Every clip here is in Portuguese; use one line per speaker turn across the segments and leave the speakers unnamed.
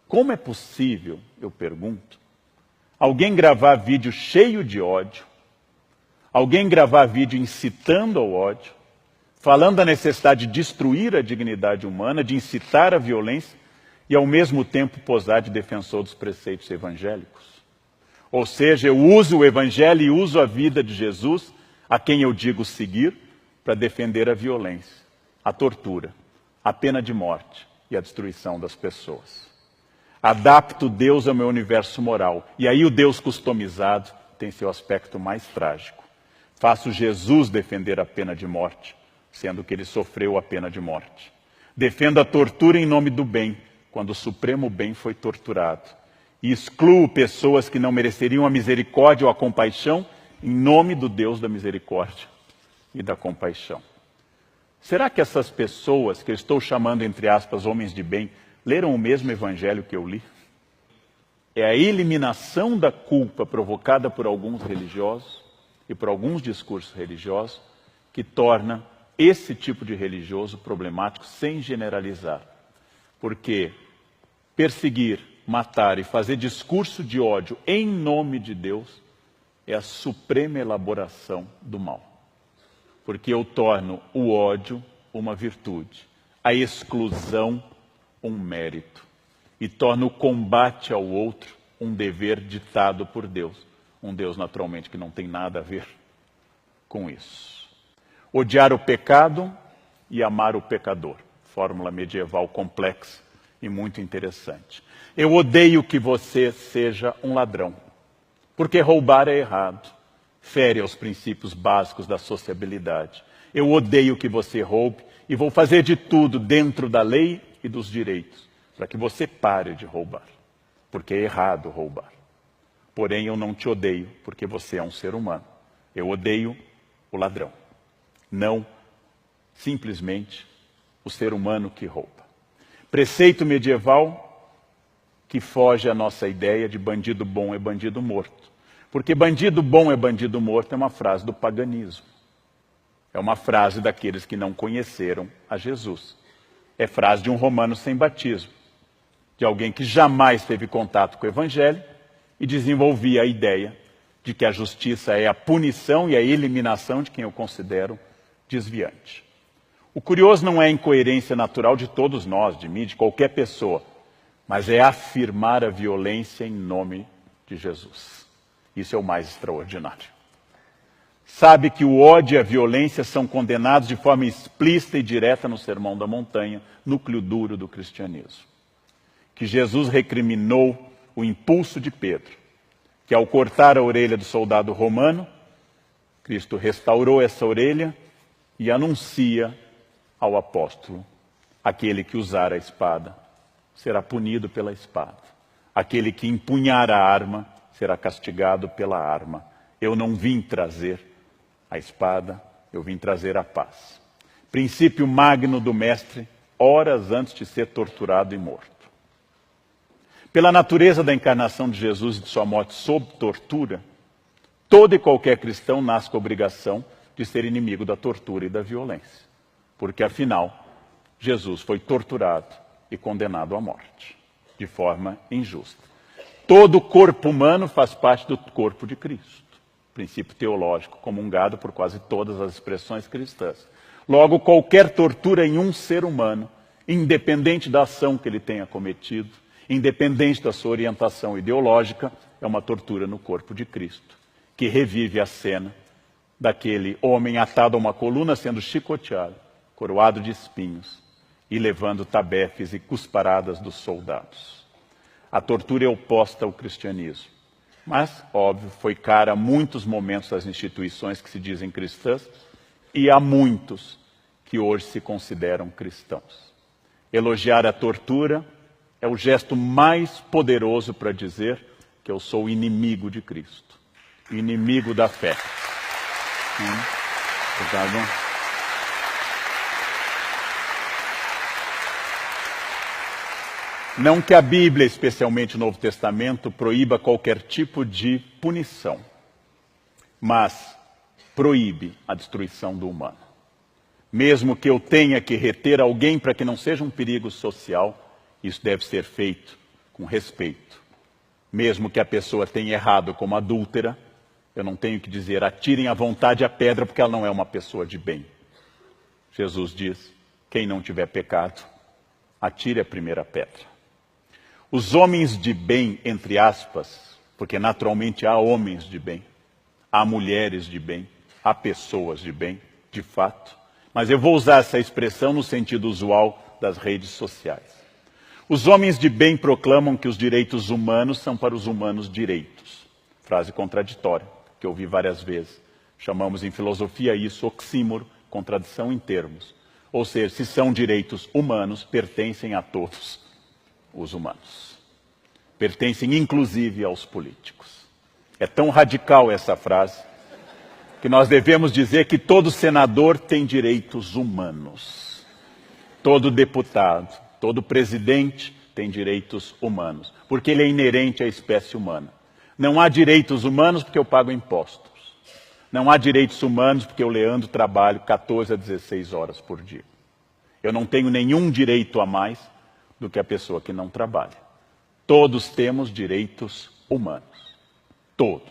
Como é possível, eu pergunto, alguém gravar vídeo cheio de ódio, alguém gravar vídeo incitando ao ódio, falando da necessidade de destruir a dignidade humana, de incitar a violência e ao mesmo tempo posar de defensor dos preceitos evangélicos? Ou seja, eu uso o evangelho e uso a vida de Jesus, a quem eu digo seguir, para defender a violência, a tortura, a pena de morte e a destruição das pessoas. Adapto Deus ao meu universo moral. E aí o Deus customizado tem seu aspecto mais trágico. Faço Jesus defender a pena de morte, sendo que ele sofreu a pena de morte. Defendo a tortura em nome do bem, quando o supremo bem foi torturado. E excluo pessoas que não mereceriam a misericórdia ou a compaixão, em nome do Deus da misericórdia e da compaixão. Será que essas pessoas, que eu estou chamando, entre aspas, homens de bem, leram o mesmo evangelho que eu li? É a eliminação da culpa provocada por alguns religiosos e por alguns discursos religiosos que torna esse tipo de religioso problemático, sem generalizar. Porque perseguir, matar e fazer discurso de ódio em nome de Deus é a suprema elaboração do mal. Porque eu torno o ódio uma virtude, a exclusão um mérito, e torno o combate ao outro um dever ditado por Deus. Um Deus, naturalmente, que não tem nada a ver com isso. Odiar o pecado e amar o pecador. Fórmula medieval complexa e muito interessante. Eu odeio que você seja um ladrão, porque roubar é errado, fere aos princípios básicos da sociabilidade. Eu odeio que você roube e vou fazer de tudo dentro da lei e dos direitos para que você pare de roubar, porque é errado roubar. Porém, eu não te odeio porque você é um ser humano. Eu odeio o ladrão, não simplesmente o ser humano que rouba. Preceito medieval que foge à nossa ideia de bandido bom é bandido morto. Porque bandido bom é bandido morto é uma frase do paganismo. É uma frase daqueles que não conheceram a Jesus. É frase de um romano sem batismo, de alguém que jamais teve contato com o evangelho e desenvolvia a ideia de que a justiça é a punição e a eliminação de quem eu considero desviante. O curioso não é a incoerência natural de todos nós, de mim, de qualquer pessoa, mas é afirmar a violência em nome de Jesus. Isso é o mais extraordinário. Sabe que o ódio e a violência são condenados de forma explícita e direta no Sermão da Montanha, núcleo duro do cristianismo. Que Jesus recriminou o impulso de Pedro, que ao cortar a orelha do soldado romano, Cristo restaurou essa orelha e anuncia ao apóstolo: aquele que usar a espada será punido pela espada. Aquele que empunhar a arma será castigado pela arma. Eu não vim trazer a espada, eu vim trazer a paz. Princípio magno do mestre, horas antes de ser torturado e morto. Pela natureza da encarnação de Jesus e de sua morte sob tortura, todo e qualquer cristão nasce com a obrigação de ser inimigo da tortura e da violência. Porque, afinal, Jesus foi torturado e condenado à morte, de forma injusta. Todo corpo humano faz parte do corpo de Cristo. Princípio teológico comungado por quase todas as expressões cristãs. Logo, qualquer tortura em um ser humano, independente da ação que ele tenha cometido, independente da sua orientação ideológica, é uma tortura no corpo de Cristo, que revive a cena daquele homem atado a uma coluna sendo chicoteado, coroado de espinhos e levando tabefes e cusparadas dos soldados. A tortura é oposta ao cristianismo. Mas, óbvio, foi cara a muitos momentos das instituições que se dizem cristãs e a muitos que hoje se consideram cristãos. Elogiar a tortura é o gesto mais poderoso para dizer que eu sou inimigo de Cristo, inimigo da fé. Obrigado. Não que a Bíblia, especialmente o Novo Testamento, proíba qualquer tipo de punição, mas proíbe a destruição do humano. Mesmo que eu tenha que reter alguém para que não seja um perigo social, isso deve ser feito com respeito. Mesmo que a pessoa tenha errado como adúltera, eu não tenho que dizer, atirem à vontade a pedra, porque ela não é uma pessoa de bem. Jesus diz, quem não tiver pecado, atire a primeira pedra. Os homens de bem, entre aspas, porque naturalmente há homens de bem, há mulheres de bem, há pessoas de bem, de fato, mas eu vou usar essa expressão no sentido usual das redes sociais. Os homens de bem proclamam que os direitos humanos são para os humanos direitos. Frase contraditória, que eu ouvi várias vezes. Chamamos em filosofia isso oxímoro, contradição em termos. Ou seja, se são direitos humanos, pertencem a todos os humanos. Pertencem inclusive aos políticos. É tão radical essa frase, que nós devemos dizer que todo senador tem direitos humanos. Todo deputado, todo presidente tem direitos humanos, porque ele é inerente à espécie humana. Não há direitos humanos porque eu pago impostos. Não há direitos humanos porque eu, Leandro, trabalho 14 a 16 horas por dia. Eu não tenho nenhum direito a mais do que a pessoa que não trabalha. Todos temos direitos humanos. Todos.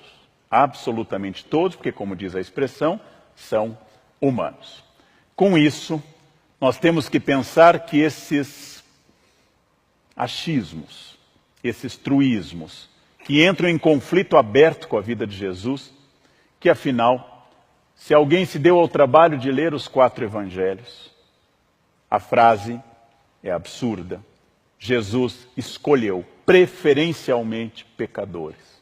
Absolutamente todos, porque, como diz a expressão, são humanos. Com isso, nós temos que pensar que esses achismos, esses truísmos, que entram em conflito aberto com a vida de Jesus, que afinal, se alguém se deu ao trabalho de ler os 4 evangelhos, a frase é absurda. Jesus escolheu preferencialmente pecadores,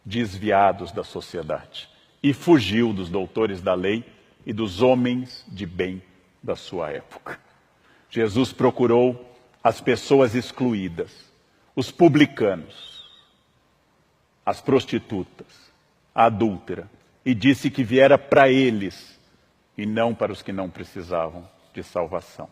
desviados da sociedade, e fugiu dos doutores da lei e dos homens de bem da sua época. Jesus procurou as pessoas excluídas, os publicanos, as prostitutas, a adúltera, e disse que viera para eles e não para os que não precisavam de salvação.